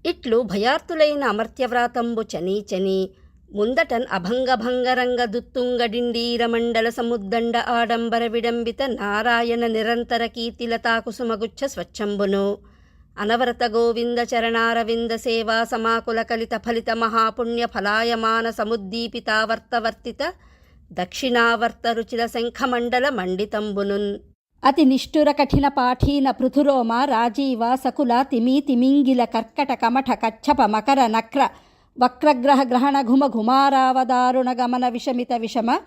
ఇట్లు భయార్తులైన అమర్త్యవ్రాతంబు చనీచని ముందటన్ అభంగభంగరంగ దుత్తుంగడిండీరమండల సముద్దండ ఆడంబర విడంబిత నారాయణ నిరంతర కీర్తిలతా కుసుమగుచ్ఛ స్వచ్ఛంబును అనవరత గోవింద చరణారవింద సేవా సమాకుల కలిత ఫలిత మహాపుణ్య ఫలాయమాన సముద్దీపితావర్తవర్తిత దక్షిణావర్త రుచిల శంఖమండల మండితంబునున్ అతి నిష్ఠుర కఠిన పాఠీన పృథురోమ రాజీవ సకుల తిమి తిమింగిల కర్కట కమఠ కచ్చప మకర నక్ర వక్రగ్రహ గ్రహణ ఘుమ ఘుమారావదారుణ గమన విషమిత విషమ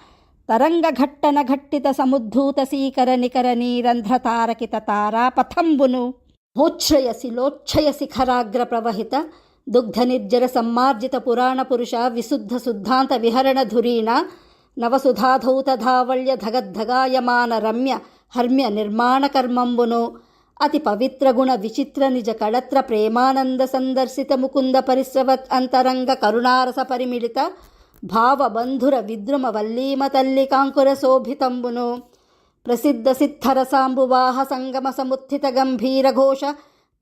తరంగ ఘట్టన ఘట్టిత సముద్ధూత సీకర నికర నీరంధ్ర తారకిత తారా పథంబును హోచ్ఛ్రయసి లోచ్ఛయ శిఖరాగ్ర ప్రవహిత దుగ్ధ నిర్జర సమ్మార్జిత పురాణ పురుష విశుద్ధ శుద్ధాంత విహరణ ధురీణ నవసుధాధౌత ధావళ్య ధగద్ధగాయమాన రమ్య హర్మ్య నిర్మాణ కర్మంబును అతి పవిత్ర గుణ విచిత్ర నిజ కళత్ర ప్రేమానంద సందర్శిత ముకుంద పరిశ్రవత్ అంతరంగ కరుణారస పరిమిళిత భావబంధుర విద్రుమ వల్లీమ తల్లి కాంకుర శోభితంబును ప్రసిద్ధ సిద్ధరసాంబువాహ సంగమ సముత్థిత గంభీర ఘోష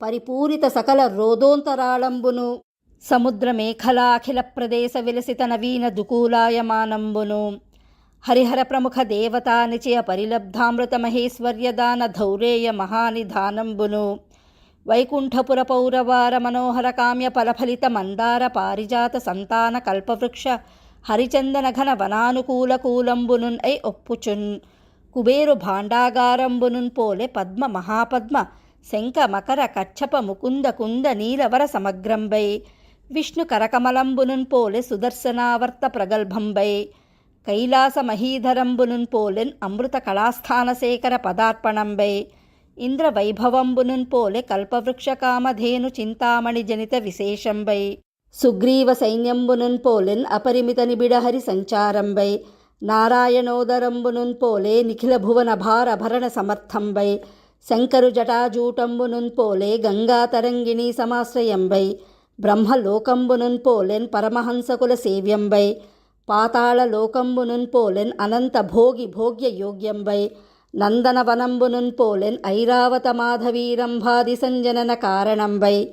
పరిపూరిత సకల రోదోంతరాళంబును సముద్ర మేఖలాఖిల ప్రదేశ విలసిత నవీన దుకూలాయమానంబును హరిహర ప్రముఖ దేవతా నిచయ పరిలబ్ధామృత మహేశ్వర్యదాన ధౌరేయ మహానిధానంబును వైకుంఠపుర పౌరవార మనోహర కామ్య ఫలఫలిత మందార పారిజాత సంతాన కల్పవృక్ష హరిచందన ఘన వనానుకూల కూలంబునున్ ఐ ఒప్పుచున్ కుబేరు భాండాగారంబునున్ పోలె పద్మ మహాపద్మ శంఖ మకర కచ్చప ముకుంద కుంద నీలవర సమగ్రంబై విష్ణు కరకమలంబునున్ పోలె సుదర్శనావర్త ప్రగల్భంబై కైలాస మహీధరంబునున్ పోలెన్ అమృత కళాస్థానశేఖర పదార్పణంబై ఇంద్ర వైభవంబునున్ పోలె కల్పవృక్ష కామధేను చింతామణి జనిత విశేషంబై సుగ్రీవ సైన్యంబునున్ పోలెన్ అపరిమిత నిబిడహరి సంచారంబై నారాయణోదరంబునున్ పోలే నిఖిల భువన భారభరణ సమర్థంబై శంకరు జటాజూటంబునున్ పోలే గంగాతరంగిణీ సమాశ్రయంబై బ్రహ్మలోకంబునున్ పోలెన్ పరమహంసకుల సేవ్యంబై పాతాళ లోకంబునున్ పోలెన్ అనంత భోగి భోగ్య యోగ్యంబై నందనవనంబునున్ పోలెన్ ఐరావత మాధవీరంభాది సంజనన కారణంబై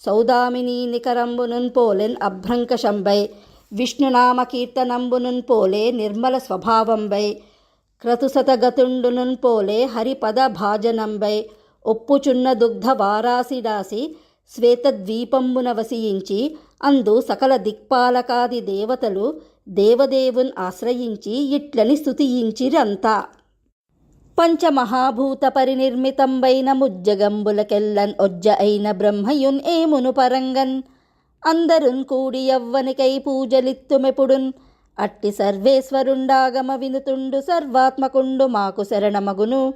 సౌదామినీ నికరంబునున్ పోలెన్ అభ్రంకషంబై విష్ణునామ కీర్తనంబునున్ పోలే నిర్మల స్వభావంబై క్రతుశతగతుండునున్ పోలే హరిపద భాజనంబై ఒప్పుచున్న దుగ్ధ వారాసిడాసి శ్వేతద్వీపంబున వసించి అందు సకల దిక్పాలకాది దేవతలు దేవదేవున్ ఆశ్రయించి ఇట్లని స్తుతించిరంతా పంచమహాభూత పరినిర్మితంబైన ముజ్జగంబులకెల్లన్ ఒజ్జ అయిన బ్రహ్మయున్ ఏమును పరంగన్ అందరున్ కూడి యవ్వనికై పూజలిత్తుమెపుడున్ అట్టి సర్వేశ్వరుండాగమ వినుతుండు సర్వాత్మకుండు మాకు శరణమగును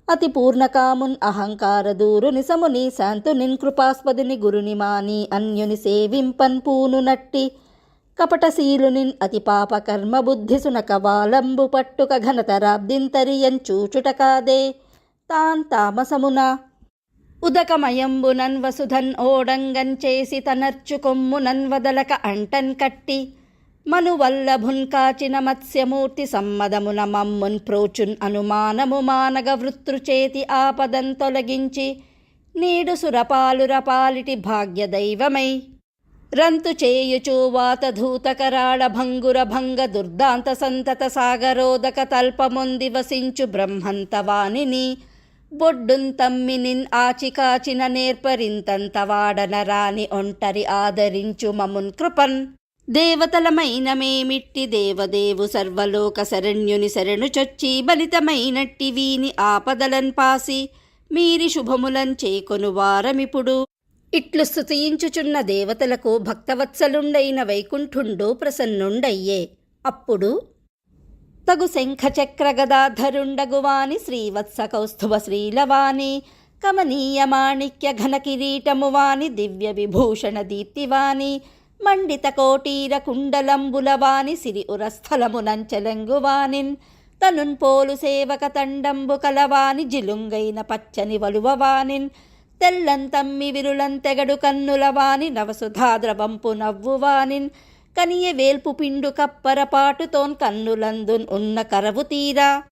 అతి పూర్ణకామున్ అహంకార దూరు నిసముని శాంతునిన్ కృపాస్పదుని గురుని మాని అన్యుని సేవింపన్ పూను నట్టి కపటశీలునిన్ అతి పాప కర్మ బుద్ధి సునక వాలంబు పట్టుక ఘనతరాబ్దింతరియం చూచుట కాదే తాన్ తామసమున ఉదకమయంబునన్ వసుధన్ ఓడంగన్ చేసి తనర్చు కొమ్మునన్ వదలక అంటన్ కట్టి మనువల్లభున్ కాచిన మత్స్యమూర్తి సమ్మదమున మమ్మున్ ప్రోచున్ అనుమానము మానగ వృత్రుచేతి ఆపదన్ తొలగించి నీడు సురపాలురపాలిటి భాగ్యదైవమై రంతు చేయుచు వాతధూతకరాళ భంగుర భంగ దుర్దాంత సంతత సాగరోదక తల్పమొంది వసించు బ్రహ్మంతవానిని బొడ్డున్ తమ్మినిన్ ఆచికాచిన నేర్పరింతంత వాడన రాని ఒంటరి ఆదరించు మమున్ కృపన్ దేవతలమైన మేమిట్టి దేవదేవు సర్వలోక శరణ్యుని శరణు చొచ్చి బలితమైనట్టి వీని ఆపదలన్ పాసి మీరి శుభములన్ చేకొను వారమిపుడు ఇట్లు స్తుతించుచున్న దేవతలకు భక్తవత్సలుండైన వైకుంఠుండు ప్రసన్నుండయ్యే అప్పుడు తగు శంఖచక్ర గదాధరుండగువాని శ్రీవత్స కౌస్తుభ శ్రీలవాణి కమనీయ మాణిక్య ఘన కిరీటమువాని దివ్య విభూషణ దీప్తివాని మండిత కోటీర కుండలంబులవాని సిరి ఉరస్థలమునంచలంగువానిన్ తనున్ పోలు సేవక తండంబు కలవాని జిలుంగైన పచ్చని వలువవానిన్ తెల్లంతమ్మి విరులంతెగడు కన్నులవాని నవసుధాద్రవంపు నవ్వువానిన్ కనియ వేల్పు పిండు కప్పరపాటుతోన్ కన్నులందున్ ఉన్న కరవు తీరా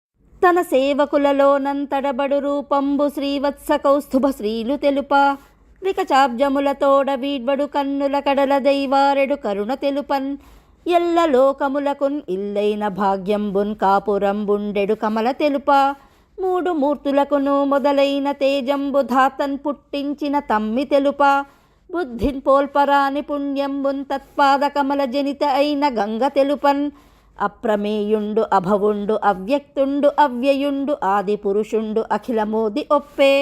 తన సేవకులలోనంతడబడు రూపంబు శ్రీవత్స కౌస్తుభ శ్రీలు తెలుప వికచాబ్జములతోడ వీడ్వడు కన్నుల కడల దైవారెడు కరుణ తెలుపన్ ఎల్ల లోకములకున్ ఇల్లైన భాగ్యంబున్ కాపురంబుండెడు కమల తెలుప మూడు మూర్తులకును మొదలైన తేజంబు ధాతన్ పుట్టించిన తమ్మి తెలుప బుద్ధిన్ పోల్పరాని పుణ్యంబున్ తత్పాద కమల జనిత అయిన గంగ తెలుపన్ అప్రమేయుండు అభవుండు అవ్యక్తుండు అవ్యయుండు ఆది పురుషుండు అఖిలమోది ఒప్పే.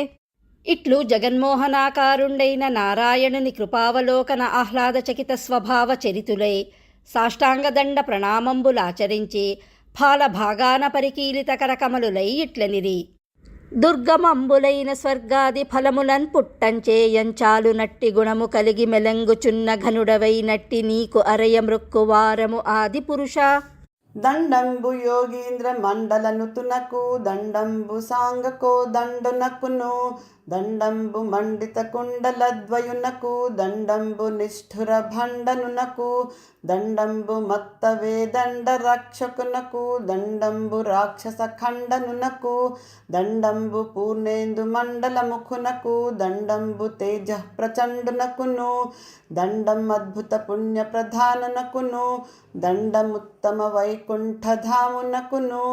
ఇట్లు జగన్మోహనాకారుండైన నారాయణుని కృపావలోకన ఆహ్లాదచకిత స్వభావ చరితులై సాష్టాంగదండ ప్రణామంబులాచరించి ఫాలభాగాన పరికీలిత కరకమలులై ఇట్లనిరి. దుర్గమంబులైన స్వర్గాది ఫలములన్ పుట్టంచేయంచాలు నట్టి గుణము కలిగి మెలంగుచున్న ఘనుడవై నట్టి నీకు అరయ మృక్కువారము ఆది పురుష. దండంబు యోగీంద్ర మండలనుతునకు దండంబు సాంగకో దండునకును దండంబు మండిత కుండలద్వయునకు దండంబు నిష్ఠుర భండనునకు దండంబు మత్తవే దండ రక్షకునకు దండంబు రాక్షస ఖండనునకు దండంబు పూర్ణేందు మండల ముఖునకు దండంబు తేజ ప్రచండునకును దండం అద్భుత పుణ్య ప్రధానునకును దండముత్తమ వైకుంఠధామునకును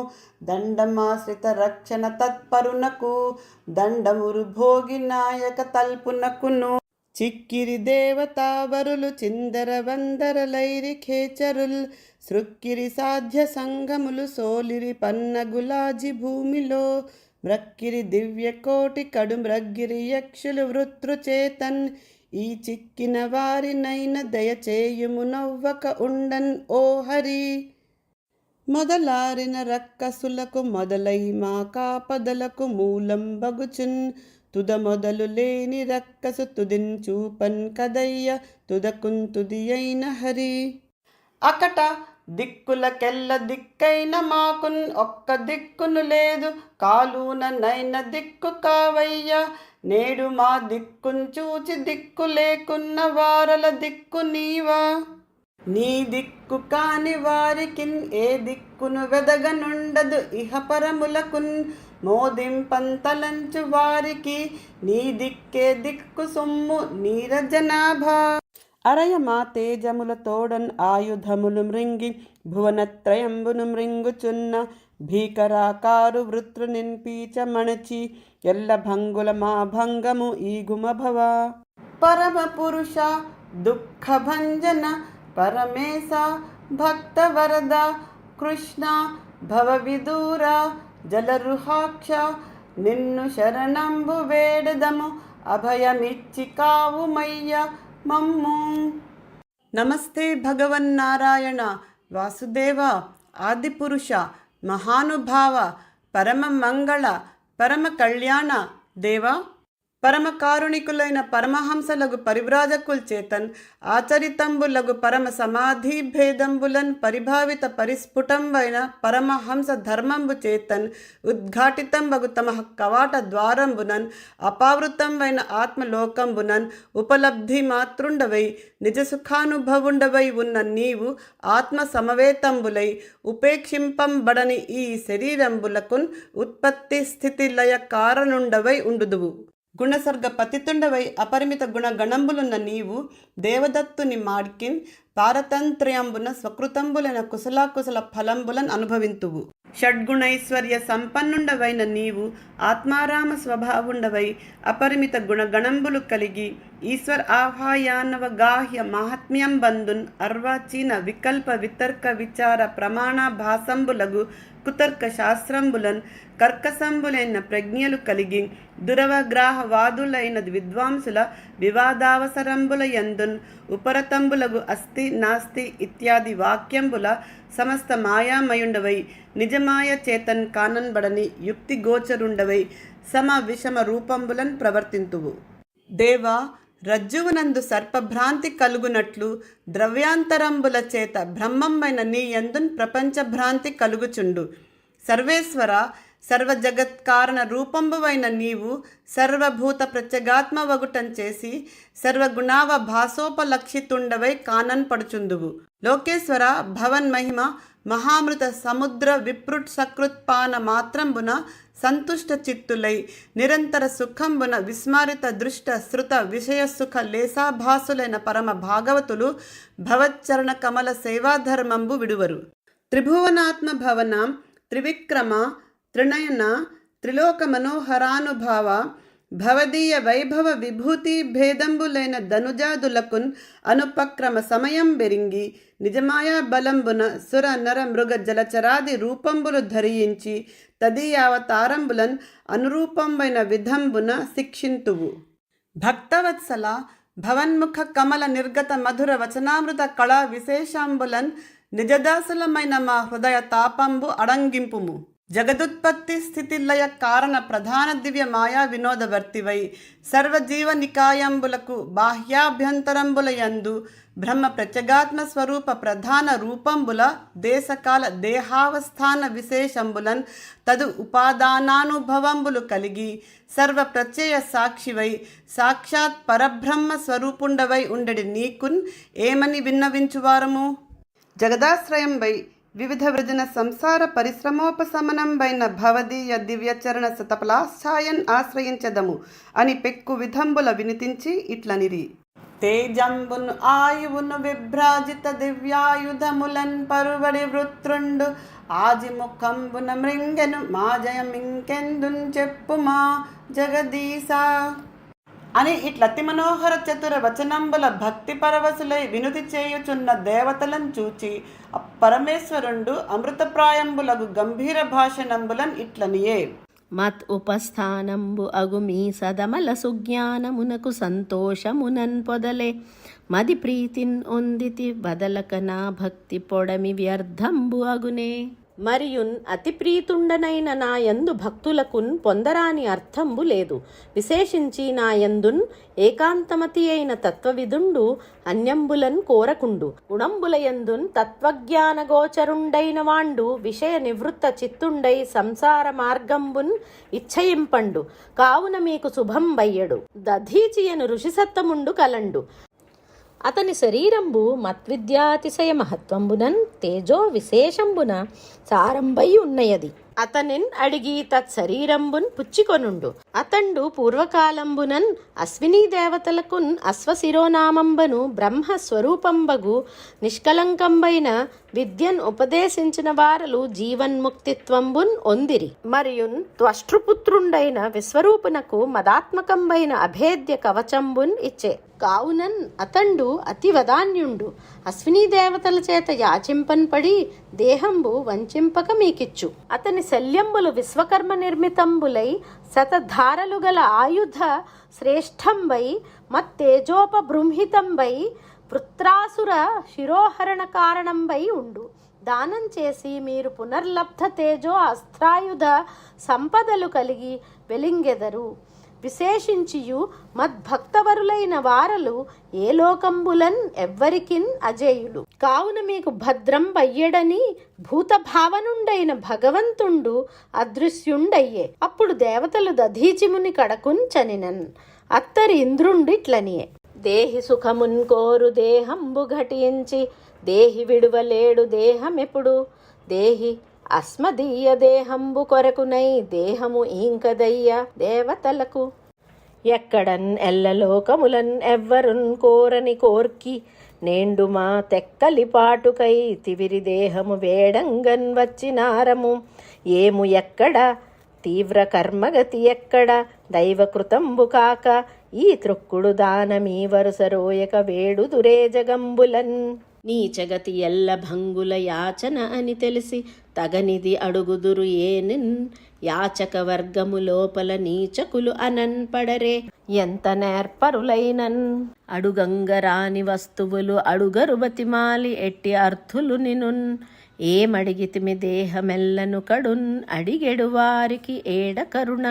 దండమాశ్రిత రక్షణ తత్పరునకు దండమురు భోగి నాయక తల్పునకును చిక్కిరి దేవతావరులు చిందర వందరలైరి ఖేచరుల్ సృక్కిరి సాధ్య సంగములు సోలిరి పన్నగులాజి భూమిలో మ్రక్కిరి దివ్య కోటి కడు మ్రగ్గిరి యక్షులు వృత్రుచేతన్ ఈ చిక్కిన వారినైన దయచేయుము నవ్వక ఉండన్ ఓ హరి. మొదలారిన రక్కసులకు మొదలై మా కాపదలకు మూలం బగుచున్ తుద మొదలు లేని రక్కసు తుదిన్ చూపన్ కదయ్య తుదకున్ తుది అయిన హరి. అకట దిక్కులకెల్ల దిక్కైన మాకున్ ఒక్క దిక్కును లేదు కాలున నైన దిక్కు కావయ్య నేడు మా దిక్కున్ చూచి దిక్కు లేకున్న వారల దిక్కు నీవా. నీ దిక్కు కాని వారికిన్ ఏ దిక్కును వెదగనుండదు ఇహపరములకున్ మోదింపంతలంచు వారికి నీ దిక్కే దిక్కు సొమ్ము నీరజనాభా. అరయ మా తేజముల తోడన్ ఆయుధములు మృంగి భువనత్రయంబును మృంగుచున్న భీకరాకారు వృత్రు నిన్పీచ మణచి ఎల్ల భంగుల మా భంగము ఈ గుమభవ. పరమ పురుష దుఃఖ భంజన పరమేశ భక్త వరద కృష్ణ భవ విదూర జలరుహాక్ష నిన్ను శరణంబు వేడదము అభయమిచ్చి కావుమయ్య మమ్ము. నమస్తే భగవన్నారాయణ వాసుదేవ ఆదిపురుష మహానుభావ పరమ మంగళ పరమ కళ్యాణ దేవ. పరమ కారుణికులైన పరమహంసలగు పరివ్రాజకుల్ చేతన్ ఆచరితంబులగు పరమ సమాధి భేదంబులన్ పరిభావిత పరిస్ఫుటంబైన పరమహంస ధర్మంబు చేతన్ ఉద్ఘాటితంబగు తమ కవాట ద్వారంబునన్ అపావృతంబైన ఆత్మలోకంబునన్ ఉపలబ్ధి మాతృండవై నిజ సుఖానుభవుండవై ఉన్న నీవు ఆత్మ సమవేతంబులై ఉపేక్షింపంబడని ఈ శరీరంబులకున్ ఉత్పత్తి స్థితి లయ కారణుండవై ఉండుదువు. గుణసర్గ పతితుండవై అపరిమిత గుణగణంబులున్న నీవు దేవదత్తుని మాడ్కిన్ పారతంత్ర్యంబున స్వకృతంబులైన కుశలాకుశల ఫలంబులను అనుభవింతువు. షడ్గుణైశ్వర్య సంపన్నుండవైన నీవు ఆత్మారామ స్వభావుండవై అపరిమిత గుణగణంబులు కలిగి ఈశ్వర్ ఆహ్వాయానవగాహ్య మహాత్మ్యం బంధున్ అర్వాచీన వికల్ప వితర్క విచార ప్రమాణ భాసంబులగు కుతర్క శాస్త్రంబులన్ కర్కసంబులైన ప్రజ్ఞలు కలిగి దురవగ్రాహవాదులైన విద్వాంసుల వివాదావసరంబుల యందున్ ఉపరతంబులగు అస్తి నాస్తి ఇత్యాది వాక్యంబుల సమస్త మాయామయుండవై నిజమాయ చేతన్ కానన్బడని యుక్తి గోచరుండవై సమ విషమ రూపంబులన్ ప్రవర్తింతువు. దేవా, రజ్జువునందు సర్పభ్రాంతి కలుగునట్లు ద్రవ్యాంతరంబుల చేత బ్రహ్మంబైన నీ యందున్ ప్రపంచ భ్రాంతి కలుగుచుండు. సర్వేశ్వర, సర్వజగత్కారణ రూపంబువైన నీవు సర్వభూత ప్రత్యగాత్మ వగుటం చేసి సర్వగుణావ భాసోపలక్షితుండవై కానన్ పడుచుందువు. లోకేశ్వర, భవన్ మహిమ మహామృత సముద్ర విప్రుట్ సకృత్పాన మాత్రంబున సంతుష్ట చిత్తులై నిరంతర సుఖంబున విస్మారిత దృష్ట శృత విషయ సుఖ లేసాభాసులైన పరమ భాగవతులు భవచ్చరణ కమల సేవాధర్మంబు విడువరు. త్రిభువనాత్మ భవనాం త్రివిక్రమ త్రినయన త్రిలోక మనోహరానుభావ భవదీయ వైభవ విభూతి భేదంబులైన ధనుజాదులకున్ అనుపక్రమ సమయం బెరింగి నిజమాయా బలంబున సుర నర మృగ జలచరాది రూపంబులు ధరించి తదీయావతారంబులన్ అనురూపంబైన విధంబున శిక్షింతువు. భక్తవత్సల భవన్ముఖ కమల నిర్గత మధుర వచనామృత కళా విశేషాంబులన్ నిజదాసులమైన మా హృదయ తాపంబు అడంగింపుము. జగదుత్పత్తి స్థితి లయ కారణ ప్రధాన దివ్య మాయా వినోదవర్తివై సర్వజీవ నికాయంబులకు బాహ్యాభ్యంతరంబుల యందు బ్రహ్మ ప్రత్యగాత్మ స్వరూప ప్రధాన రూపంబుల దేశకాల దేహావస్థాన విశేషంబులన్ తదు ఉపాదానానుభవంబులు కలిగి సర్వ ప్రత్యయ సాక్షివై సాక్షాత్ పరబ్రహ్మ స్వరూపుండవై ఉండడి నీకున్ ఏమని విన్నవించువారము. జగదాశ్రయంబై వివిధ వృజన సంసార పరిశ్రమోపశమనంబైన భవదీయ దివ్యచరణ శతపలాశ్చాయన్ ఆశ్రయించదము అని పెక్కు విధంబుల వినితించి ఇట్లనిరి. తేజంబును ఆయువును విభ్రాజిత దివ్యాయుధములన్ పరువడి వృత్రుండు ఆజిముఖంబున మృంగెను మా జయమింకెందున్ చెప్పుమా జగదీశా అని ఇట్లతి మనోహర చతుర వచనంబుల భక్తి పరవశులై వినుతి చేయుచున్న దేవతలను చూచి పరమేశ్వరుండు అమృతప్రాయంబులగు గంభీర భాషణంబులన్ ఇట్లనియే. మత్ ఉపస్థానంబు అగుమీ సదమల సుజ్ఞానమునకు సంతోషమునన్ పొదలే మది ప్రీతిన్ ఒందితి బదలక నా భక్తి పొడమి వ్యర్థంబు అగునే. మరియున్ అతి ప్రీతుండనైన నాయందు భక్తులకున్ పొందరాని అర్థంబు లేదు. విశేషించి నాయందున్ ఏకాంతమతి అయిన తత్వవిదుండు అన్యంబులన్ కోరకుండు. గుణంబులయందున్ తత్వజ్ఞాన గోచరుండైన వాండు విషయ నివృత్త చిత్తుండై సంసార మార్గంబున్ ఇచ్చయింపండు. కావున మీకు శుభం బయ్యడు. దధీచియను ఋషిసత్తముండు కలండు. అతని శరీరంబు మత్విద్యాతిశయ మహత్వంబునన్ తేజో విశేషంబున సారంబై ఉన్నయది. అతనిన్ అడిగి తత్శరీరంబున్ పుచ్చికొనుండు. అతండు పూర్వకాలంబునన్ అశ్వినీ దేవతలకున్ అశ్వశిరోనామంబను బ్రహ్మస్వరూపంబగు నిష్కలంకంబైన విద్యన్ ఉపదేశించిన వారలు జీవన్ముక్తిత్వంబున్ ఒందిరి. మరియున్ త్వష్టృపుత్రుండైన విశ్వరూపునకు మదాత్మకంబైన అభేద్య కవచంబున్ ఇచ్చే. కావునన్ అతండు అతివదాన్యుండు. అశ్వినీ దేవతల చేత యాచింపన్పడి దేహంబు వంచింపక మీకిచ్చు. అతని శల్యంబులు విశ్వకర్మ నిర్మితంబులై శతధారలు గల ఆయుధ శ్రేష్టంబై మత్తేజోపబృంహితంబై వృత్రాసుర శిరోహరణ కారణంబై ఉండు. దానం చేసి మీరు పునర్లబ్ధ తేజో అస్త్రాయుధ సంపదలు కలిగి వెలింగెదరు. విశేషించియు మద్భక్తవరులైన వారలు ఏ లోకంబులన్ ఎవ్వరికిన్ అజేయులు. కావున మీకు భద్రం బయ్యడని భూతభావనుండైన భగవంతుండు అదృశ్యుండయ్యే. అప్పుడు దేవతలు దధీచిముని కడకున్ చనినన్. అత్తరి ఇంద్రుండిట్లనియే. దేహి సుఖమున్ కోరు దేహంబు ఘటించి దేహి విడువలేడు దేహమెప్పుడు. దేహి అస్మదీయ దేహంబు కొరకునై దేహము ఈంకదయ్య దేవతలకు. ఎక్కడన్ ఎల్లలోకములన్ ఎవ్వరున్ కోరని కోర్కి నేండు మా తెక్కలి పాటుకై తివిరి దేహము వేడంగన్ వచ్చినారము. ఏము ఎక్కడ తీవ్ర కర్మగతి ఎక్కడ దైవకృతంబు కాక ఈ త్రొక్కుడు దానమీ వరుసరోయక వేడుదురే జగంబులన్. నీచగతి ఎల్ల భంగుల యాచన అని తెలిసి తగనిది అడుగుదురు ఏనిన్. యాచక వర్గము లోపల నీచకులు అనన్ పడరే ఎంత నేర్పరులైనన్. అడుగంగరాని వస్తువులు అడుగరు బతిమాలి ఎట్టి అర్థులు నినున్. ఏమడిగితిమి దేహమెల్లను కడున్ అడిగెడు వారికి ఏడ కరుణ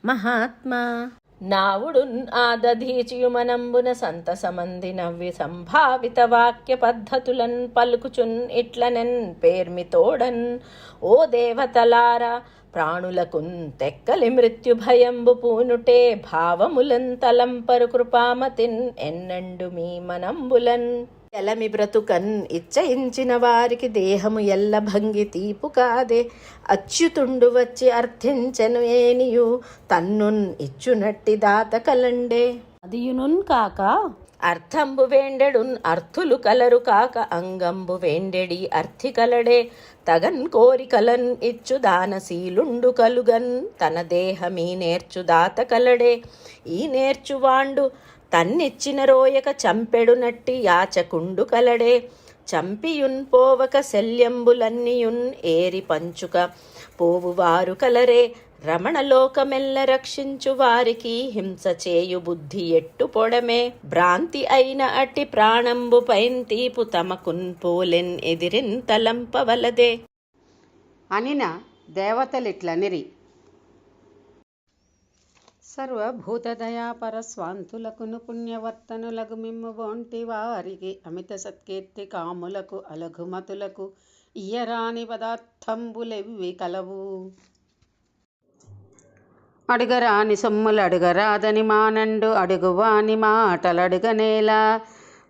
మహాత్మా. నావుడున్ ఆదధీచియుమనంబున సంతసమంది నవ్వి సంభావిత వాక్య పద్ధతులన్ పలుకుచున్ ఇట్లనెన్ పేర్మితోడన్. ఓ దేవతలారా ప్రాణులకున్ తెక్కలి మృత్యు భయంబు పూనుటే భావములన్ తలంపరు కృపామతిన్ ఎన్నండు మీ మనంబులన్. ఎలమి బ్రతుకన్ ఇచ్చయించిన వారికి దేహము ఎల్ల భంగి తీపు కాదే. అచ్యుతుండు వచ్చి అర్థించెను ఏనియు తన్నున్ ఇచ్చునట్టి దాత కలండే. అదియునున్ కాక అర్థంబు వేండెడున్ అర్థులు కలరు కాక అంగంబు వేండెడి అర్థి కలడే. తగన్ కోరికలన్ ఇచ్చు దానశీలుండు కలుగన్ తన దేహమీ నేర్చు దాత కలడే. ఈ నేర్చువాండు తన్నిచ్చిన రోయక చంపెడునట్టి యాచకుండు కలడే. చంపియున్ పోవక శల్యంబులన్నియున్ ఏరి పంచుక పోవువారు కలరే. రమణలోకమెల్ల రక్షించు వారికి హింస చేయు బుద్ధి ఎట్టు పొడమే. భ్రాంతి అయిన అట్టి ప్రాణంబు పైన్ తీపు తమకున్ పోలెన్ ఎదిరిన్ తలంపవలదే. అనిన దేవతలిట్లనిరి. సర్వభూతదయాపర స్వాంతులకును పుణ్యవర్తనులగు మిమ్ము బోంటి వారికి అమిత సత్కీర్తి కాములకు అలఘుమతులకు ఇయ్యరాని పదార్థంబులెవ్వి కలవు. అడుగరాని సొమ్ములు అడుగరాదని మానండు అడుగువాని మాటలడుగనేలా.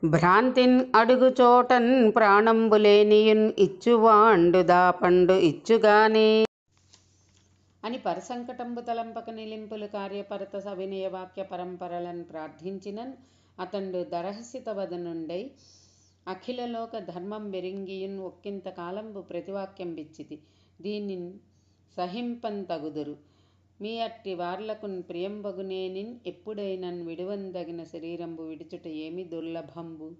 భ్రాంతిన్ అడుగు చోటన్ ప్రాణంబులేనియున్ ఇచ్చువాండు దాపండు ఇచ్చుగానే. అని పరసంకటంబు తలంపక నిలింపులు కార్యపరత సవినయ వాక్య పరంపరలను ప్రార్థించినన్ అతండు దరహసిత వదనుండై అఖిలలోక ధర్మం వెరింగియున్ ఒక్కింత కాలంబు ప్రతివాక్యం బిచ్చితి. దీనిన్ సహింపన్ తగుదురు. మీ అట్టి వార్లకున్ ప్రియంబగునేనిన్ ఎప్పుడైనన్ విడువందగిన శరీరంబు విడుచుట ఏమి దుర్లభంబు.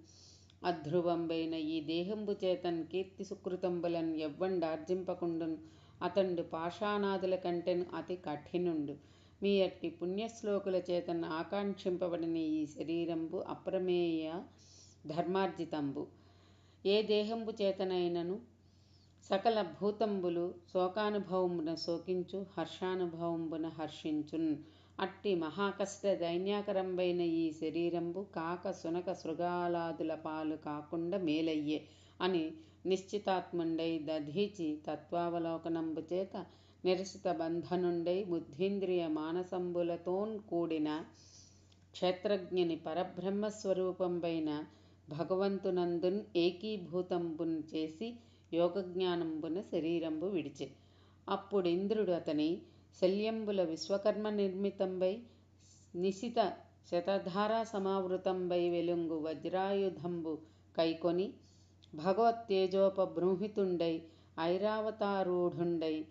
అధ్రువంబైన ఈ దేహంబు చేతన్ కీర్తి సుకృతంబులను ఎవ్వండార్జింపకుండున్ అతండు పాషాణాదుల కంటెను అతి కఠినుండు. మీ అట్టి పుణ్యశ్లోకుల చేతన్ ఆకాంక్షింపబడిన ఈ శరీరంబు అప్రమేయ ధర్మార్జితంబు. ఏ దేహంబు చేతనైనను సకల భూతంబులు శోకానుభవంబున శోకించు హర్షానుభవంబున హర్షించున్. అట్టి మహాకష్ట దైన్యాకరంబైన ఈ శరీరంబు కాక సునక శృగాలాదుల పాలు కాకుండా మేలయ్యే అని నిశ్చితాత్ముండై దధీచి తత్వావలోకనంబు చేత నిరసిత బంధనుండై బుద్ధీంద్రియ మానసంబులతోన్ కూడిన క్షేత్రజ్ఞని పరబ్రహ్మస్వరూపంబైన భగవంతునందున్ ఏకీభూతంబున్ చేసి యోగజ్ఞానంబున శరీరంబు విడిచె. అప్పుడింద్రుడు అతని శల్యంబుల విశ్వకర్మ నిర్మితంబై నిశిత శతధారా సమావృతంబై వెలుంగు వజ్రాయుధంబు కైకొని భగవత్తేజోపబృంహితుండై ఐరావతారూఢుండై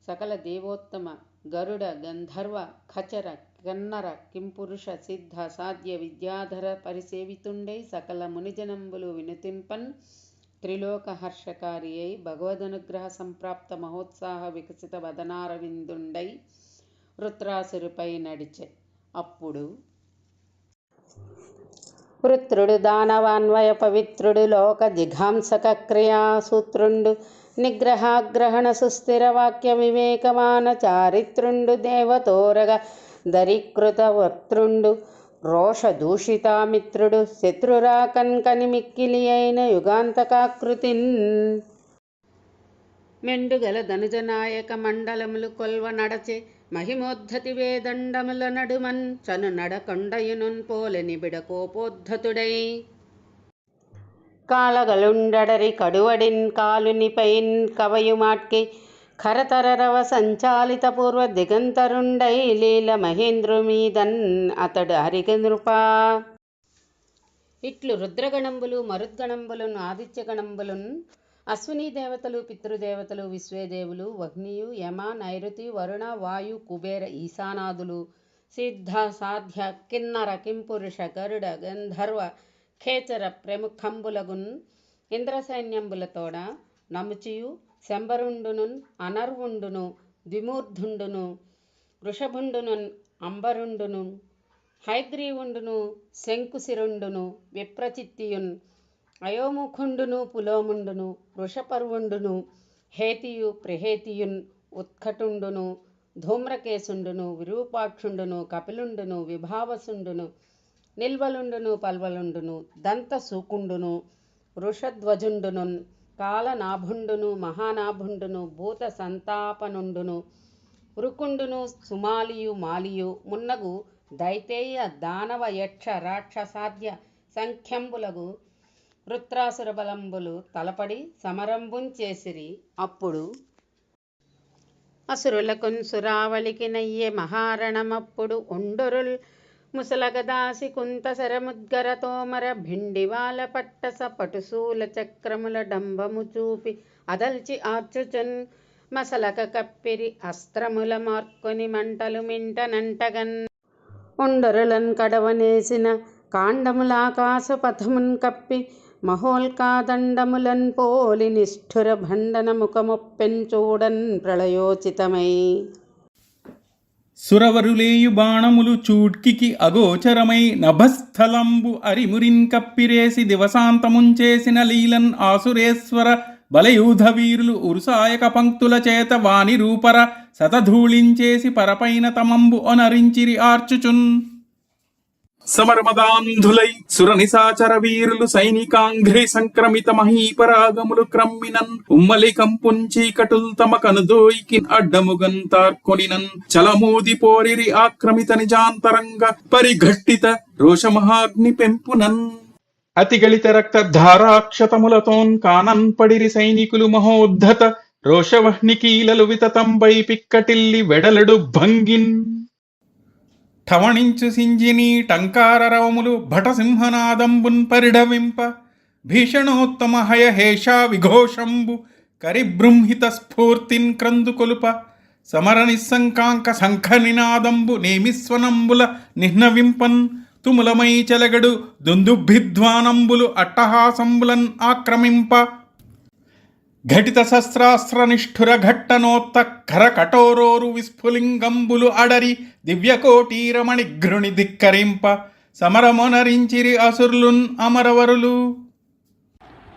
సకల దేవోత్తమ గరుడ గంధర్వ ఖచర కిన్నర కింపురుష సిద్ధ సాధ్య విద్యాధర పరిసేవితుండై సకల మునిజనంబులు వినుతింపన్ త్రిలోక హర్షకారి అయి భగవదనుగ్రహ సంప్రాప్త మహోత్సాహ వికసిత వదనారవిందుండై వృత్రాసురుపై నడిచె. అప్పుడు వృత్రుడు దానవాన్వయ పవిత్రుడు లోక జిఘాంసక క్రియాసూత్రుండు నిగ్రహాగ్రహణ సుస్థిర వాక్య వివేకమాన చారిత్రుండు దేవతోరగ దరీకృత వక్తృండు రోషదూషితామిత్రుడు శత్రురాకన్ కనిమిక్కిలి అయిన యుగాంతకాకృతిన్ మెండుగల ధనుజనాయక మండలములు కొల్వ నడచే మహిమోద్ధతి వేదండముల నడుమన్ చను నడకొండయునున్ పోలని బిడకోపోద్ధతుడై కాళగలుండడరి కడువడిన్ కాలునిపైన్ కవయుమాట్కి ఖరతరరవ సంచాలిత పూర్వ దిగంతరుండై లీల మహేంద్రుమీదన్ అతడు హరిగనృపా. ఇట్లు రుద్రగణంబులు మరుద్గణంబులను ఆదిత్యగణంబులున్ అశ్వినీ దేవతలు పితృదేవతలు విశ్వేదేవులు వహ్నియు యమ నైరుతి వరుణ వాయు కుబేర ఈశానాదులు సిద్ధ సాధ్య కిన్నర కింపురుష గరుడ గంధర్వ ఖేచర ప్రముఖంబులగున్ ఇంద్రసైన్యంబులతోడ నముచియు శంబరుండునున్ అనర్వుండును ద్విమూర్ధుండును వృషభుండునున్ అంబరుండును హైగ్రీవుండును శంకుశిరుండును విప్రచిత్తియున్ అయోముఖుండును పులోముండును వృషపర్వుండును హేతియు ప్రహేతియున్ ఉత్కటుండును ధూమ్రకేశుండును విరూపాక్షుండును కపిలుండును విభావసుండును నిల్వలుండును పల్వలుండును దంతసూకుండును వృషధ్వజుండునున్ కాలనాభుండును మహానాభుండును భూత సంతాపనుండును ఉరుకుండును సుమాలియు మాలియు మున్నగు దైతేయ దానవ యక్ష రాక్షసాద్య సంఖ్యంబులగు వృత్రాసుర బలంబులు తలపడి సమరంబున్ చేసిరి. అప్పుడు అసురులకున్ సురావళికి నయ్యే మహారణమప్పుడు ఉండొరుల్ ముసలగదాసి కుంత శరముద్గర తోమర భిండివాల పట్టస పటుశూల చక్రముల డంబము చూపి అదల్చి ఆర్చుచున్ మసలక కప్పిరి అస్త్రముల మార్కొని మంటలు మింటనంటగన్ ఉండొరులన్ కడవనేసిన కాండములాకాశ పథమున్ కప్పి మహోల్కాదండములన్ పోలి నిష్ఠుర భండన ముఖమొప్పెన్ చూడన్ ప్రళయోచితమై. సురవరులేయు బాణములు చూడ్కికి అగోచరమై నభస్థలంబు అరిమురిన్ కప్పిరేసి దివసాంతముంచేసిన లీలన్ ఆసురేశ్వర బలయూధ వీరులు ఉరుసాయక పంక్తుల చేత వాని రూపర శతధూళించేసి పరపైన తమంబు ఒనరించిరి ఆర్చుచున్. సమరమదాంధులై సురనిశాచర వీరులు సైనికాంఘ్రి సంక్రమిత మహీపరాగములు క్రమ్మినన్ ఉమ్మలి కంపుంచీకటుల్ తమ కనుదోయికి అడ్డముగన్ తార్కొనినన్ చలమూది పోరిరి ఆక్రమిత నిజాంతరంగ పరిఘట్టిత రోషమహాగ్ని పెంపునన్. అతిగళిత రక్త ధారాక్షతములతోన్ కానన్ పడిరి సైనికులు మహోద్ధత రోషవహ్నికీలలు వితతంబై పిక్కటిల్లి వెడలడు భంగిన్. ఠవణించు సింజిని టంకారరవములు భటసింహనాదంబున్ పరిఢవింప భీషణోత్తమ హయహేషా విఘోషంబు కరిబృంహిత స్ఫూర్తిన్ క్రందుకొలుప సమర నిస్సంకాంక శంఖ నినాదంబు నేమిస్వనంబుల నిహ్నవింపన్ తుములమై చెలగడు దుందుభిధ్వానంబులు అట్టహాసంబులన్ ఆక్రమింప ఘటిత శస్త్రాస్త్ర నిష్ఠుర ఘట్టనోత్త ఖర కఠోరోరు విస్ఫులింగంబులు అడరి దివ్యకోటీరమణి ఘృణి ధిక్కరింప సమరమొనరించిరి అసురులున్ అమరవరులు.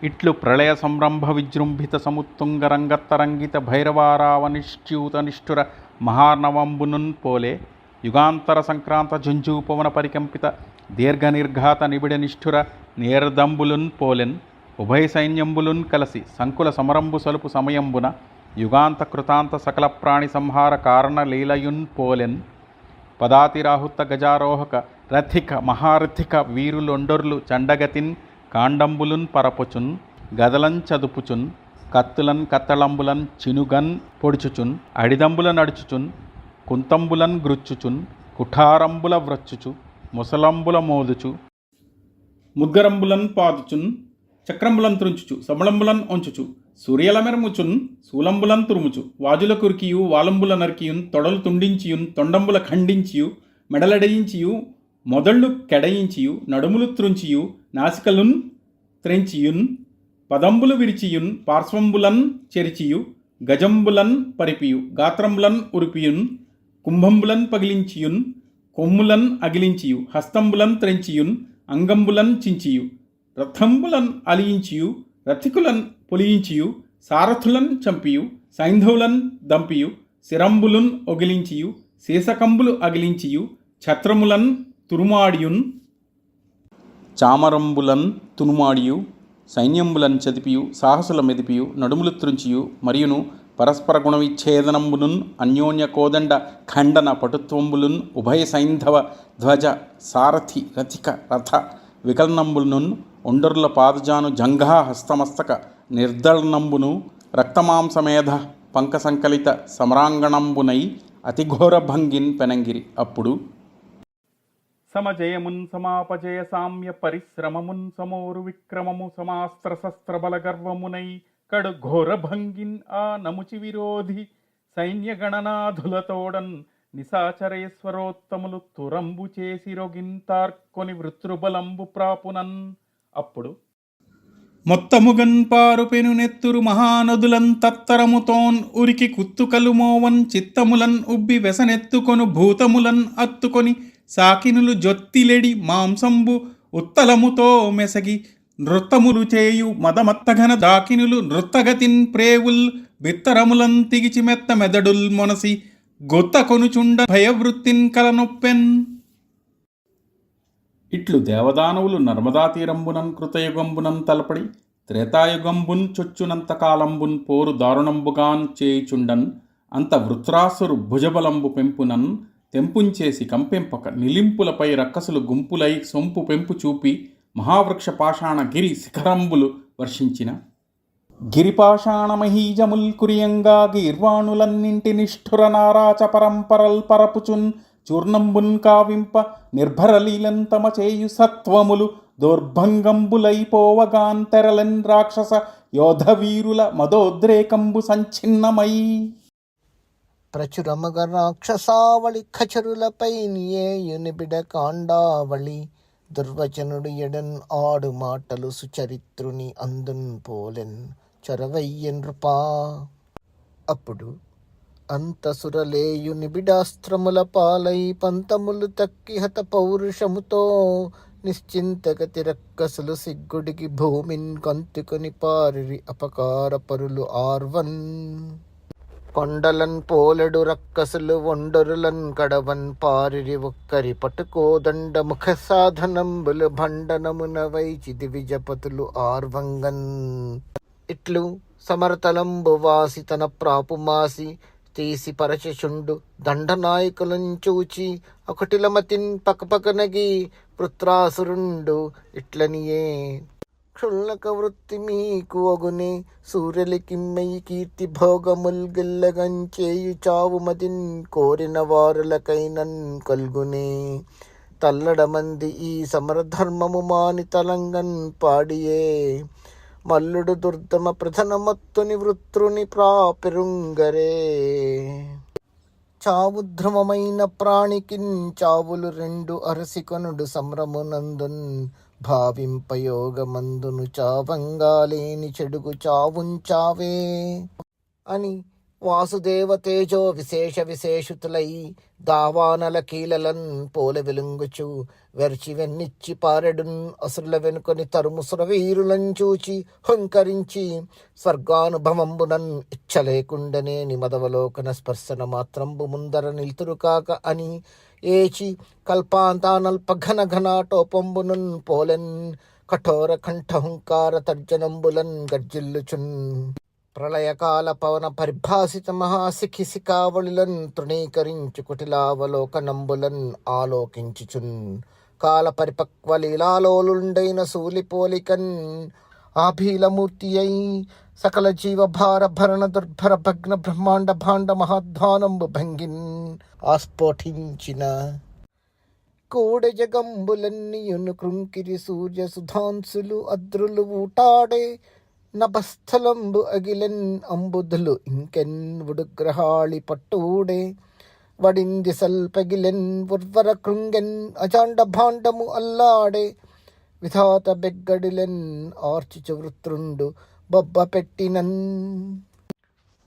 ఇట్లు ప్రళయ సంరంభ విజృంభిత సముత్తుంగ రంగత్తరంగిత భైరవారావనిశ్చ్యూత నిష్ఠుర మహార్ణవంబునున్ పోలే యుగాంతర సంక్రాంత జుంజూపవన పరికంపిత దీర్ఘనిర్ఘాత నిబిడ నిష్ఠుర నేర్దంబులున్ పోలెన్. ఉభయ సైన్యంబులున్ కలసి సంకుల సమరంబు సలుపు సమయంబున యుగాంత కృతాంత సకల ప్రాణి సంహార కారణ లీలయున్ పోలెన్. పదాతిరాహుత గజారోహక రథిక మహారథిక వీరులొండొర్లు చండగతిన్ కాండంబులున్ పరపుచున్ గదలన్ చదుపుచున్ కత్తులన్ కత్తళంబులన్ చినుగన్ పొడుచుచున్ అడిదంబుల నడుచుచున్ కుంతంబులన్ గ్రుచ్చుచున్ కుఠారంబుల వ్రచ్చుచు ముసలంబుల మోదుచు ముద్గరంబులన్ పాదుచున్ చక్రంబులన్ త్రుంచుచు సబళంబులన్ ఒంచుచు సూర్యలమెరముచున్ శూలంబులన్ తురుముచు వాజుల కురికియు వాలంబుల నరికియున్ తొడలు తుండించియున్ తొండంబుల ఖండించియు మెడలడయించియు మొదళ్ళు కెడయించియు నడుములు త్రుంచియు నాసికలున్ త్రెంచియున్ పదంబులు విరిచియున్ పార్శ్వంబులన్ చెరిచియు గజంబులన్ పరిపియు గాత్రంబులన్ ఉరిపియున్ కుంభంబులన్ పగిలించియున్ కొమ్ములన్ అగిలించియు హస్తంబులన్ త్రెంచియున్ అంగంబులన్ చించియు రథంబులన్ అలియించియు రథికులన్ పొలియించియు సారథులన్ చంపియు సైంధవులన్ దంపియు శిరంబులున్ ఒగిలించియు శీసకంబులు అగిలించియు ఛత్రములన్ తురుమాడియున్ చామరంబులన్ తునుమాడియు సైన్యంబులన్ చదిపియు సాహసుల మెదిపియు నడుములు త్రుంచియు మరియును పరస్పర గుణ విచ్ఛేదనంబులున్ అన్యోన్య కోదండ ఖండన పటుత్వంబులున్ ఉభయ సైంధవ ధ్వజ సారథి రథిక రథ వికలనంబులున్ ఒండరుల పాదజాను జంఘా హస్తమస్తక నిర్దళనంబును రక్తమాంసమేధ పంక సంకలిత సమరాంగణంబునై అతిఘోర భంగిన్ పెనంగిరి. అప్పుడు సమజయమున్ సమాపజయ సామ్య పరిశ్రమమున్ సమోరు విక్రమము సమాస్త్ర శస్త్ర బలగర్వమునై కడు ఘోర భంగిన్ ఆ నముచి విరోధి సైన్య గణనాధులతోడన్ నిశాచరేశ్వరోత్తములు తురంబు చేసి రొగింతార్కొని వృత్రుబలంబు ప్రాపునన్. అప్పుడు మొత్తముగన్ పారు పెనునెత్తురు మహానదులన్ తత్తరముతోన్ ఉరికి కుత్తుకలు మోవన్ చిత్తములన్ ఉబ్బి వెసనెత్తుకొను భూతములన్ అత్తుకొని సాకినులు జొత్తిలెడి మాంసంబు ఉత్తలముతో మెసగి నృత్తములు చేయు మదమత్తఘన దాకినులు నృత్తగతిన్ ప్రేవుల్ బిత్తరములన్ తిగిచి మెత్త మెదడుల్ మొనసి గొత్త కొనుచుండ భయవృత్తిన్ కలనొప్పెన్. ఇట్లు దేవదానవులు నర్మదా తీరంబునన్ కృతయుగంబునన్ తలపడి త్రేతాయుగంబున్ చొచ్చునంత కాలంబున్ పోరు దారుణంబుగాన్ చేయుచుండన్ అంత వృత్రాసురు భుజబలంబు పెంపునన్ తెంపుంచేసి కంపెంపక నిలింపులపై రక్కసులు గుంపులై సొంపు పెంపు చూపి మహావృక్ష పాషాణ గిరి శిఖరంబులు వర్షించిన గిరిపాషాణమహీజముల్ కురియంగా గీర్వాణులన్నింటి నిష్ఠుర నారాచ పరంపరల్ పరపుచున్ చూర్ణంబున్ కావింప నిర్భరలీలం తమ చేయు సత్వములు దౌర్భంగంబులైపోవగాంతెరలెన్ రాక్షస యోధవీరుల మదోద్రేకంబు సంచిన్నమై ప్రచురమగ రాక్షసావళి ఖచరులపై నియేయునిబిడ కాండావళి దుర్వచనుడు ఎడన్ ఆడు మాటలు సుచరిత్రుని అందున్ పోలెన్ చొరవయ్యన్ నృపా. అప్పుడు అంతసురలేయు నిబిడాస్త్రముల పాలై పంతములు తక్కి హత పౌరుషముతో నిశ్చింతగతి రక్కసులు సిగ్గుడికి భూమిన్ కంతుకొని పారిరి అపకార పరులు ఆర్వన్. కొండలన్ పోలెడు రక్కసులు ఒండరులన్ కడవన్ పారిరి ఒక్కరి పట్టుకోదండ ముఖ సాధనంబులు భండనమున వైచి దివిజపతులు ఆర్వంగన్. ఇట్లు సమరతలంబు వాసి తన ప్రాపుమాసి తీసి పరచశుండు దండనాయకులను చూచి ఒకటిలమతిన్ పకపకనగి వృత్రాసురుండు ఇట్లనియే. క్షుల్లక వృత్తి మీకు అగునే సూర్యలికిమ్మయి కీర్తి భోగముల్ గిల్లగంచేయు చావు మదిన్ కోరిన వారులకైనన్ కల్గునే. తల్లడమంది ఈ సమరధర్మము మాని తలంగన్ పాడియే మల్లుడు దుర్దమ ప్రధనమత్తుని వృత్రుని ప్రాపెరుంగరే. చావు ధ్రువమైన ప్రాణికిన్ చావులు రెండు అరసికొనుడు సంరమునందున్ భావింపయోగమందును చావంగాలేని చెడుగు చావుంచావే అని వాసుదేవ తేజో విశేషుతులై దావానల కీలలన్ పోల వెలుంగుచు వెర్చి వెన్నిచ్చి పారెడున్ అసురుల వెనుకొని తరుముసుర వీరులను చూచి హుంకరించి స్వర్గానుభవంబునన్ ఇచ్చలేకుండనే నిమదవలోకన స్పర్శన మాత్రంబు ముందర నిల్తురు కాక అని ఏచి కల్పాంతానల్ప ఘన ఘనాటోపంబునున్ పోలెన్ కఠోర కంఠహుంకార తర్జనంబులన్ గర్జిల్లుచున్. ప్రళయకాల పవన పరిభాసిత మహాశిఖిశిఖావళులన్ తృణీకరించు కుటిలావలోకనంబులన్ ఆలోకించుచున్. కాల పరిపక్వ లీలాలోలుండైన సూలిపోలికన్ ఆభీలమూర్తి అయి సకల జీవభార భరణ దుర్భర భగ్న బ్రహ్మాండ భాండ మహాధ్వానంబు భంగిన్ ఆస్ఫోటించిన. కోడె జగంబులన్నీయును కృంకిరి సూర్య సుధాంసులు అద్రులు ఊటాడే నభస్థలంబు అగిలెన్ అంబుధులు ఇంకెన్ ఉడుగ్రహాళి పట్టూడే. వడింది సల్పగిలెన్ ఉర్వర కృంగెన్ అజాండ భాండము అల్లాడే. విధాత బెగ్గడిలెన్ ఆర్చిచు వృత్రుండు బొబ్బ పెట్టినన్.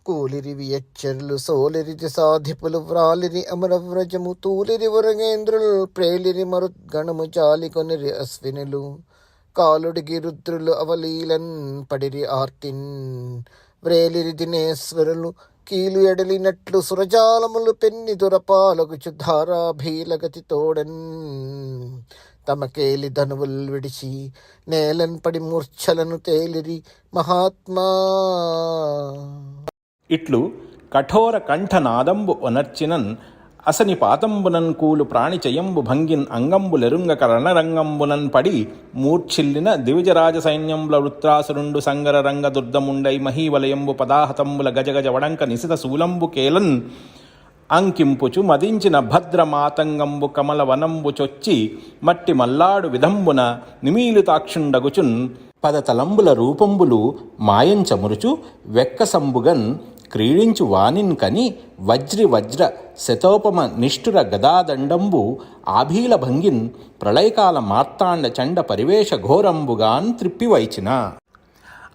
కూలిరి వియచ్చరులు సోలిరిది సాధిపులు వ్రాలిరి అమరవ్రజము తూలిరి వరగేంద్రులు ప్రేలిరి మరుద్గణము జాలికొనిరి అశ్వినులు. కాలుడిగి రుద్రులు అవలీలన్ పడిరి ఆర్తిన్ వ్రేలిరి దినేశ్వరులు కీలు ఎడలినట్లు సురజాలములు పెన్ని దురపాలగుచు ధారాభీలగతి తోడన్. తమకేలి ధనువుల్ విడిచి నేలన్ పడి మూర్ఛలను తేలిరి మహాత్మా. ఇట్లు కఠోర కంఠనాదంబు ఒనర్చినన్ అసని పాతంబునన్ కూలు ప్రాణిచయంబు భంగిన్ అంగంబులెరుంగక రణరంగంబునన్ పడి మూర్ఛిల్లిన దివిజరాజ సైన్యంబుల వృత్రాసురుండు సంగర రంగ దుర్దముండై మహీవలయంబు పదాహతంబుల గజగజ వడంక నిశిత శూలంబు కేలన్ అంకింపుచు మదించిన భద్ర మాతంగంబు కమల వనంబు చొచ్చి మట్టి మల్లాడు విధంబున నిమీలితాక్షుండగుచున్ పదతలంబుల రూపంబులు మాయంచమురుచు వెక్కసంబుగన్ క్రీడించు వానిన్ కని వజ్రి వజ్ర శతోపమ నిష్ఠుర గదాదండంబు ఆభీల భంగిన్ ప్రళయకాల మార్తాండ చండ పరివేష ఘోరంబుగాన్ త్రిప్పివైచిన.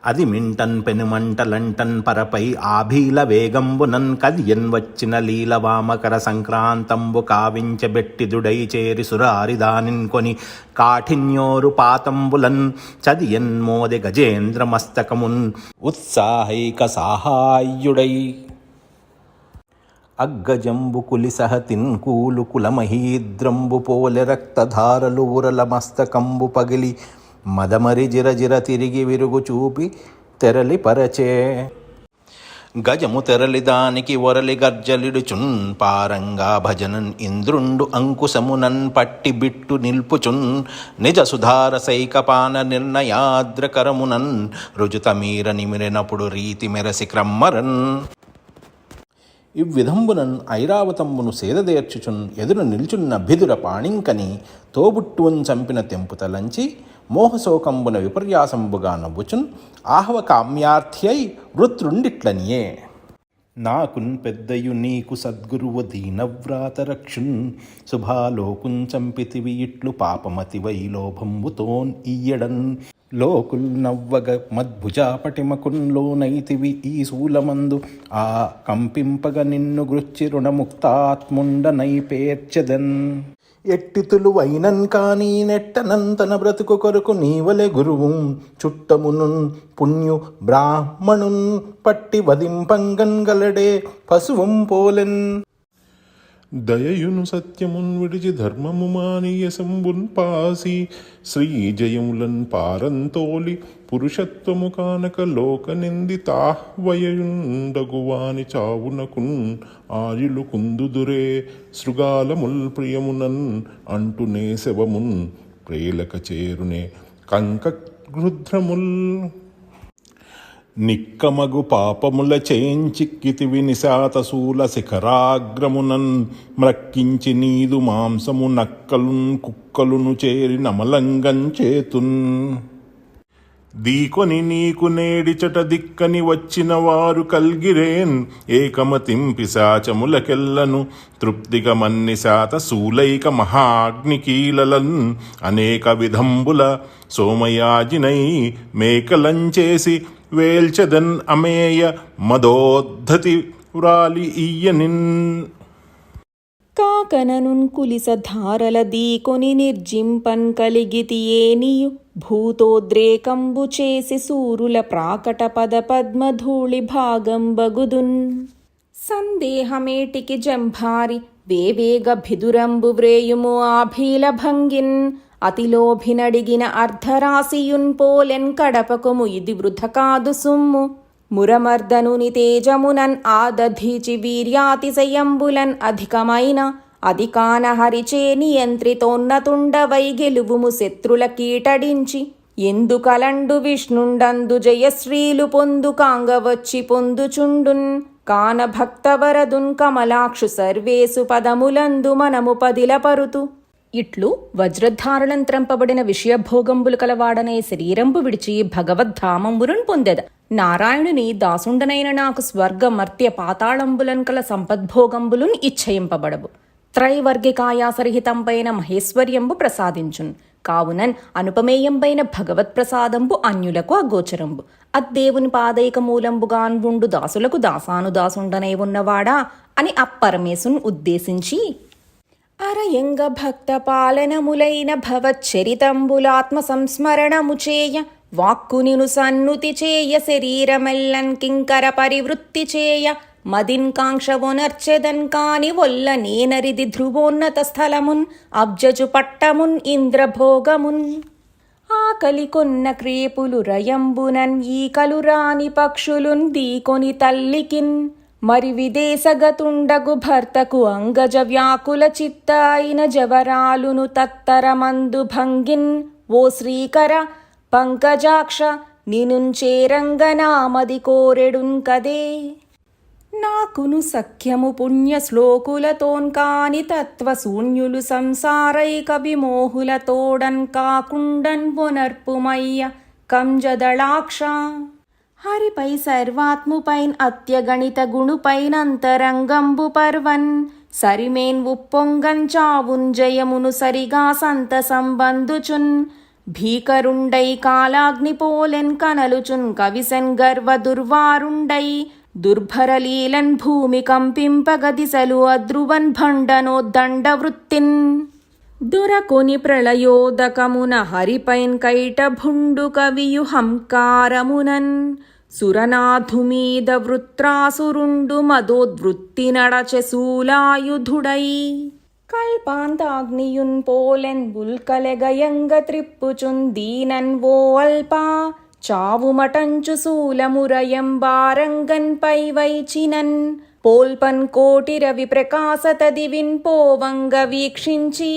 అది మింటన్ పెనుమంటలంటన్ పరపై ఆభీల వేగంబునన్ కదియన్ వచ్చిన లీలవామకర సంక్రాంతంబు కావించబెట్టిదుడై చేరి సురారిదానిన్ కొని కాఠిన్యోరు పాతంబులన్ చదియన్ మోదె గజేంద్ర మస్తకమున్ ఉత్సాహైక సాహాయుడై. అగ్గజంబు కులిసహతిన్ కూలు కులమహీద్రంబు పోలె రక్తధారలు ఉరల మస్తకంబు పగిలి మదమరి జిరజిర తిరిగి విరుగు చూపి తెరలి పరచే. గజము తెరలిదానికి ఒరలి గర్జలిడుచున్ పారంగా భజనన్ ఇంద్రుండు అంకుశమునన్ పట్టి బిట్టు నిల్పుచున్ నిజ సుధార సైకపాన నిర్ణయాద్రకరమునన్ రుజుతమీర నిమిరినప్పుడు రీతి మెరసి క్రమ్మరన్. ఇవ్విధంబునన్ ఐరావతంబును సేదదేర్చుచున్ ఎదురు నిల్చున్న అభ్యుదుర పాణింకని తోబుట్టువున్ చంపిన తెంపుతలంచి మోహశోకంబున విపర్యాసంబుగా నవ్వుచున్ ఆహవ కామ్యార్థి అయి వృత్రుండిట్లనియే. నాకున్ పెద్దయు నీకు సద్గురువు దీనవ్రాత రక్షున్ శుభాలోకున్ చంపితివి ఇట్లు పాపమతివై లోభంబుతోన్ ఇయ్యడన్ లోకుల్ నవ్వగ మద్భుజాపటిమకున్ లోనైతివి ఈ శూలమందు ఆ కంపింపగ నిన్ను గృచ్చి రుణముక్తాత్ముండనై పేర్చెదన్. ఎట్టితులు వైనన్ కానీ నెట్టనంతన బ్రతుకు కొరకు నీవలె గురువు చుట్టమునున్ పుణ్యు బ్రాహ్మణున్ పట్టి వదింపంగన్ గలడే పశువం పోలెన్. దయయును సత్యమున్ విడిచి ధర్మము మానియసంబున్ పాసి శ్రీజయములన్ పారంతోలి పురుషత్వము కానక లోక నిందితాహ్వయుండగువాని చావునకున్ ఆయులు కుందుదురే శృగాలముల్ ప్రియమునన్ అంటునే శవమున్ ప్రేలక చేరునే కంకగృధ్రముల్. నిక్కమగు పాపముల చేంచిక్కితివి నిశాతశూల శిఖరాగ్రమునన్ మ్రక్కించి నీదు మాంసము నక్కలున్ కుక్కలును చేరి నమలంగం చేతున్. దీకొని నీకు నేడిచట దిక్కని వచ్చిన వారు కల్గిరేన్ ఏకమతిం పిశాచములకెల్లను తృప్తిగా మన్నిశాత శూలైక మహాగ్నికీలలన్ అనేక విధంబుల సోమయాజినై మేకలంచేసి వేల్చెదన్ అమేయ మదోద్ధతి వ్రాలి ఇయ్యనిన్. కాకననున్ కులిస ధారల దీకొని నిర్జింపన్ కలిగితి ఏనియు భూతోద్రేకంబు చేసి సూరుల ప్రాకట పద పద్మధూళి భాగం బగుదున్. సందేహమేటికి జంభారి వేవేగ భిదురంబు వ్రేయుము ఆభీల భంగిన్ అతిలోభినడిగిన అర్ధరాశియున్ పోలెన్ కడపకుము ఇది వృధ కాదు సుమ్ము. మురమర్దనుని తేజమునన్ ఆదధీచి వీర్యాతిశయంబులన్ అధికమైన అధికాన హరిచే నియంత్రితోన్నతుండవై గెలువుము శత్రుల కీటడించి. ఎందుకలండు విష్ణుండందు జయశ్రీలు పొందు కాంగవచ్చి పొందుచుండున్ కాన భక్తవరదున్ కమలాక్షు సర్వేసు పదములందు మనము పదిలపరుతు. ఇట్లు వజ్రధారణం త్రంపబడిన విషయభోగంబులు కలవాడనే శరీరంబు విడిచి భగవద్ధామంబులను పొందెద. నారాయణుని దాసుండనైన నాకు స్వర్గ మర్త్య పాతాళంబులన్ కల సంపద్భోగంబులున్ ఇచ్చయింపబడవు. త్రైవర్గికాయాసరహితంపైన మహేశ్వర్యంబు ప్రసాదించున్. కావునన్ అనుపమేయంపైన భగవత్ప్రసాదంబు అన్యులకు అగోచరంబు. అద్దేవుని పాదైక మూలంబుగాన్ ఉండు దాసులకు దాసానుదాసుండనై ఉన్నవాడా అని అప్పరమేశున్ ఉద్దేశించి అరయంగ భక్త పాలనములైన భవచ్చరితంబులాత్మ సంస్మరణము చేయ వాక్కునిను సన్నుతి చేయ శరీరమెల్లన్ కింకర పరివృత్తి చేయ మదిన్ కాంక్షవొనర్చెదన్ కాని వొల్ల నేనరిది ధ్రువోన్నత స్థలమున్ అబ్జజు పట్టమున్ ఇంద్రభోగమున్. ఆకలి కొన్న క్రేపులు రయంబునన్ ఈకలు రాని పక్షులున్ దీకొని తల్లికిన్ మరి విదేశగతుండగు భర్తకు అంగజ వ్యాకుల చిత్త అయిన జవరాలును తత్తరమందు భంగిన్. ఓ శ్రీకర పంకజాక్ష నినుంచేరంగనామది కోరెడున్ కదే. నాకును సఖ్యము పుణ్య శ్లోకులతోన్ కాని తత్వశూన్యులు సంసారైక విమోహులతోడన్ కాకుండన్ పునర్పుమయ్య కంజదళాక్ష. హరిపై సర్వాత్ముపైన్ అత్యగణిత గుణుపైనంతరంగంబు పర్వన్ సరిమేన్ ఉప్పొంగన్ చావున్ జయమును సరిగా సంత సంబంధుచున్. భీకరుండై కాలాగ్ని పోలెన్ కనలుచున్ కవిసన్ గర్వ దుర్వారుండై దుర్భరలీలన్ భూమి కంపింపగదిసలు అద్రువన్ భండనోద్దండ వృత్తిన్. దురకొని ప్రళయోదకమున హరిపైన్ కైటభుండు కవియు హంకారమునన్ సురనాథుమీద వృత్రాసురుండు మదోద్వృత్తి నడచె శూలాయుధుడై. కల్పాంతాగ్నియున్ పోలెన్ బుల్కలెగయంగ త్రిప్పుచున్ దీనన్ ఓ అల్పా చావుమటంచు శూలమురయం బారంగన్ పై వైచినన్ పోల్పన్ కోటి రవి ప్రకాశత దివిన్ పోవంగ వీక్షించి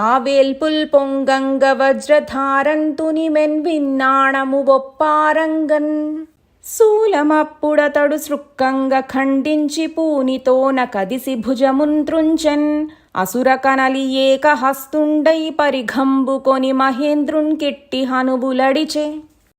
ఆవేల్పుల్ పొంగంగ వజ్రధారంతుని మెన్ విన్నాణము ఒప్పారంగన్ శూలమప్పుడతడు సృక్కంగ ఖండించి పూనితోన కదిసి భుజముంత్రుంచెన్ అసుర కనలి ఏకహస్తుండై పరిఘంబుకొని మహేంద్రున్ కిట్టి హనుబులడిచే